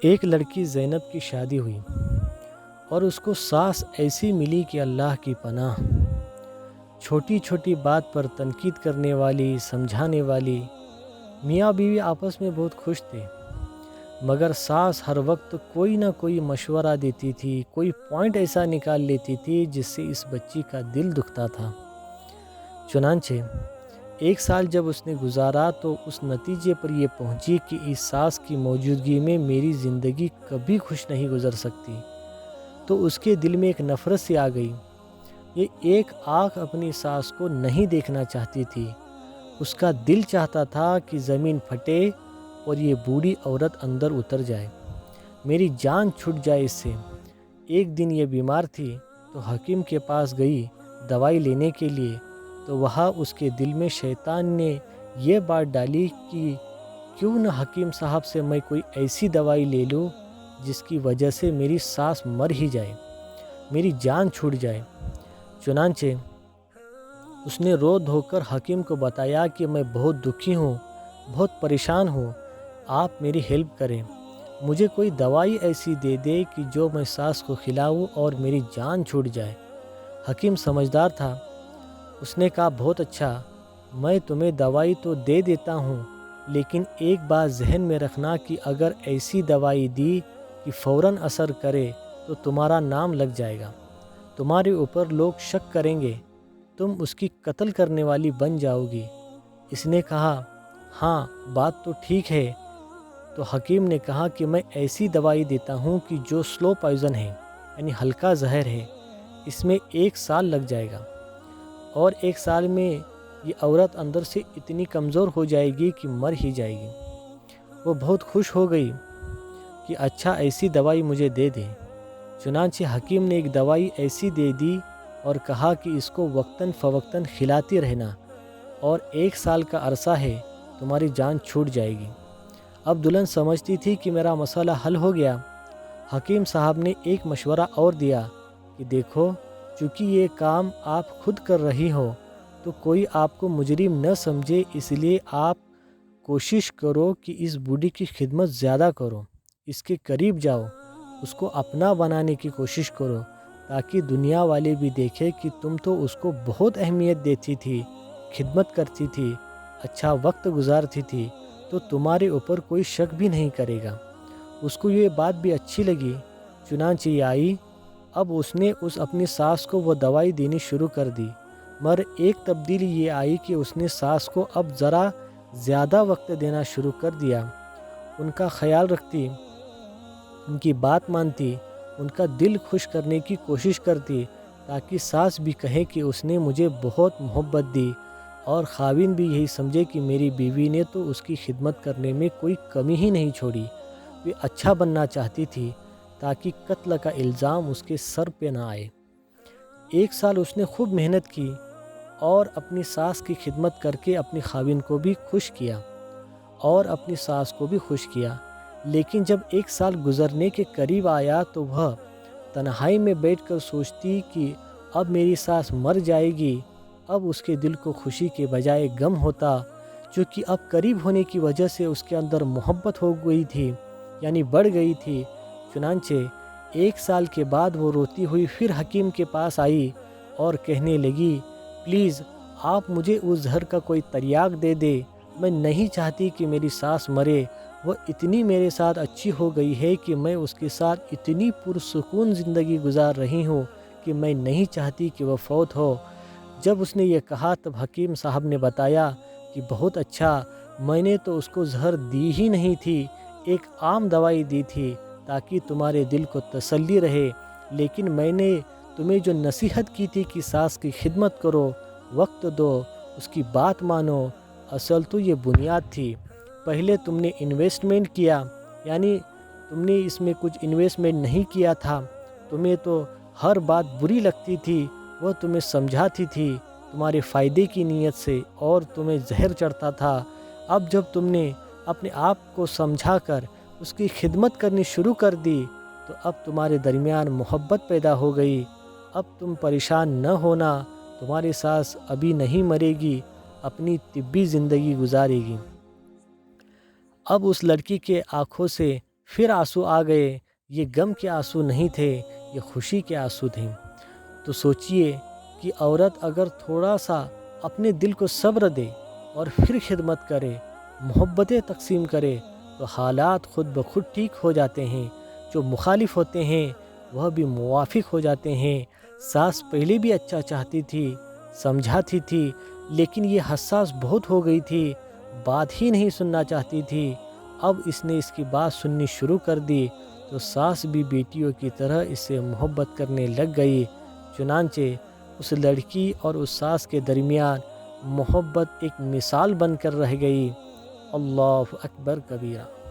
ایک لڑکی زینب کی شادی ہوئی اور اس کو ساس ایسی ملی کہ اللہ کی پناہ، چھوٹی چھوٹی بات پر تنقید کرنے والی، سمجھانے والی۔ میاں بیوی آپس میں بہت خوش تھے، مگر ساس ہر وقت کوئی نہ کوئی مشورہ دیتی تھی، کوئی پوائنٹ ایسا نکال لیتی تھی جس سے اس بچی کا دل دکھتا تھا۔ چنانچہ ایک سال جب اس نے گزارا تو اس نتیجے پر یہ پہنچی کہ اس ساس کی موجودگی میں میری زندگی کبھی خوش نہیں گزر سکتی۔ تو اس کے دل میں ایک نفرت سی آ گئی۔ یہ ایک آنکھ اپنی ساس کو نہیں دیکھنا چاہتی تھی۔ اس کا دل چاہتا تھا کہ زمین پھٹے اور یہ بوڑھی عورت اندر اتر جائے، میری جان چھٹ جائے اس سے۔ ایک دن یہ بیمار تھی تو حکیم کے پاس گئی دوائی لینے کے لیے، تو وہاں اس کے دل میں شیطان نے یہ بات ڈالی کہ کیوں نہ حکیم صاحب سے میں کوئی ایسی دوائی لے لوں جس کی وجہ سے میری ساس مر ہی جائے، میری جان چھوٹ جائے۔ چنانچہ اس نے رو دھو کر حکیم کو بتایا کہ میں بہت دکھی ہوں، بہت پریشان ہوں، آپ میری ہیلپ کریں، مجھے کوئی دوائی ایسی دے دے کہ جو میں ساس کو کھلاؤں اور میری جان چھوٹ جائے۔ حکیم سمجھدار تھا، اس نے کہا بہت اچھا، میں تمہیں دوائی تو دے دیتا ہوں، لیکن ایک بات ذہن میں رکھنا کہ اگر ایسی دوائی دی کہ فوراً اثر کرے تو تمہارا نام لگ جائے گا، تمہارے اوپر لوگ شک کریں گے، تم اس کی قتل کرنے والی بن جاؤ گی۔ اس نے کہا ہاں بات تو ٹھیک ہے۔ تو حکیم نے کہا کہ میں ایسی دوائی دیتا ہوں کہ جو سلو پوائزن ہے، یعنی ہلکا زہر ہے، اس میں 1 سال لگ جائے گا، اور 1 سال میں یہ عورت اندر سے اتنی کمزور ہو جائے گی کہ مر ہی جائے گی۔ وہ بہت خوش ہو گئی کہ اچھا ایسی دوائی مجھے دے دے۔ چنانچہ حکیم نے ایک دوائی ایسی دے دی اور کہا کہ اس کو وقتاً فوقتاً کھلاتی رہنا، اور 1 سال کا عرصہ ہے، تمہاری جان چھوٹ جائے گی۔ اب دلہن سمجھتی تھی کہ میرا مسئلہ حل ہو گیا۔ حکیم صاحب نے ایک مشورہ اور دیا کہ دیکھو، چونکہ یہ کام آپ خود کر رہی ہو تو کوئی آپ کو مجرم نہ سمجھے، اس لیے آپ کوشش کرو کہ اس بوڑھی کی خدمت زیادہ کرو، اس کے قریب جاؤ، اس کو اپنا بنانے کی کوشش کرو، تاکہ دنیا والے بھی دیکھیں کہ تم تو اس کو بہت اہمیت دیتی تھی، خدمت کرتی تھی، اچھا وقت گزارتی تھی، تو تمہارے اوپر کوئی شک بھی نہیں کرے گا۔ اس کو یہ بات بھی اچھی لگی، چنانچہ یہ آئی۔ اب اس نے اپنی ساس کو وہ دوائی دینی شروع کر دی، مگر ایک تبدیلی یہ آئی کہ اس نے ساس کو اب ذرا زیادہ وقت دینا شروع کر دیا، ان کا خیال رکھتی، ان کی بات مانتی، ان کا دل خوش کرنے کی کوشش کرتی، تاکہ ساس بھی کہے کہ اس نے مجھے بہت محبت دی، اور خاوند بھی یہی سمجھے کہ میری بیوی نے تو اس کی خدمت کرنے میں کوئی کمی ہی نہیں چھوڑی، وہ اچھا بننا چاہتی تھی تاکہ قتل کا الزام اس کے سر پہ نہ آئے۔ 1 سال اس نے خوب محنت کی اور اپنی ساس کی خدمت کر کے اپنی خاوند کو بھی خوش کیا اور اپنی ساس کو بھی خوش کیا۔ لیکن جب 1 سال گزرنے کے قریب آیا تو وہ تنہائی میں بیٹھ کر سوچتی کہ اب میری ساس مر جائے گی۔ اب اس کے دل کو خوشی کے بجائے غم ہوتا، چونکہ اب قریب ہونے کی وجہ سے اس کے اندر محبت ہو گئی تھی، یعنی بڑھ گئی تھی۔ چنانچہ 1 سال کے بعد وہ روتی ہوئی پھر حکیم کے پاس آئی اور کہنے لگی پلیز آپ مجھے اس زہر کا کوئی تریاق دے دے، میں نہیں چاہتی کہ میری ساس مرے، وہ اتنی میرے ساتھ اچھی ہو گئی ہے کہ میں اس کے ساتھ اتنی پرسکون زندگی گزار رہی ہوں کہ میں نہیں چاہتی کہ وہ فوت ہو۔ جب اس نے یہ کہا تب حکیم صاحب نے بتایا کہ بہت اچھا، میں نے تو اس کو زہر دی ہی نہیں تھی، ایک عام دوائی دی تھی تاکہ تمہارے دل کو تسلی رہے، لیکن میں نے تمہیں جو نصیحت کی تھی کہ ساس کی خدمت کرو، وقت دو، اس کی بات مانو، اصل تو یہ بنیاد تھی۔ پہلے تم نے انویسٹمنٹ کیا، یعنی تم نے اس میں کچھ انویسٹمنٹ نہیں کیا تھا، تمہیں تو ہر بات بری لگتی تھی، وہ تمہیں سمجھاتی تھی تمہارے فائدے کی نیت سے اور تمہیں زہر چڑھتا تھا۔ اب جب تم نے اپنے آپ کو سمجھا کر اس کی خدمت کرنی شروع کر دی تو اب تمہارے درمیان محبت پیدا ہو گئی۔ اب تم پریشان نہ ہونا، تمہاری ساس ابھی نہیں مرے گی، اپنی طبی زندگی گزارے گی۔ اب اس لڑکی کے آنکھوں سے پھر آنسو آ گئے۔ یہ غم کے آنسو نہیں تھے، یہ خوشی کے آنسو تھے۔ تو سوچئے کہ عورت اگر تھوڑا سا اپنے دل کو صبر دے اور پھر خدمت کرے، محبتیں تقسیم کرے، تو حالات خود بخود ٹھیک ہو جاتے ہیں۔ جو مخالف ہوتے ہیں وہ بھی موافق ہو جاتے ہیں۔ ساس پہلے بھی اچھا چاہتی تھی، سمجھاتی تھی، لیکن یہ حساس بہت ہو گئی تھی، بات ہی نہیں سننا چاہتی تھی۔ اب اس نے اس کی بات سننی شروع کر دی تو ساس بھی بیٹیوں کی طرح اس سے محبت کرنے لگ گئی۔ چنانچہ اس لڑکی اور اس ساس کے درمیان محبت ایک مثال بن کر رہ گئی۔ اللہ اکبر کبیرہ۔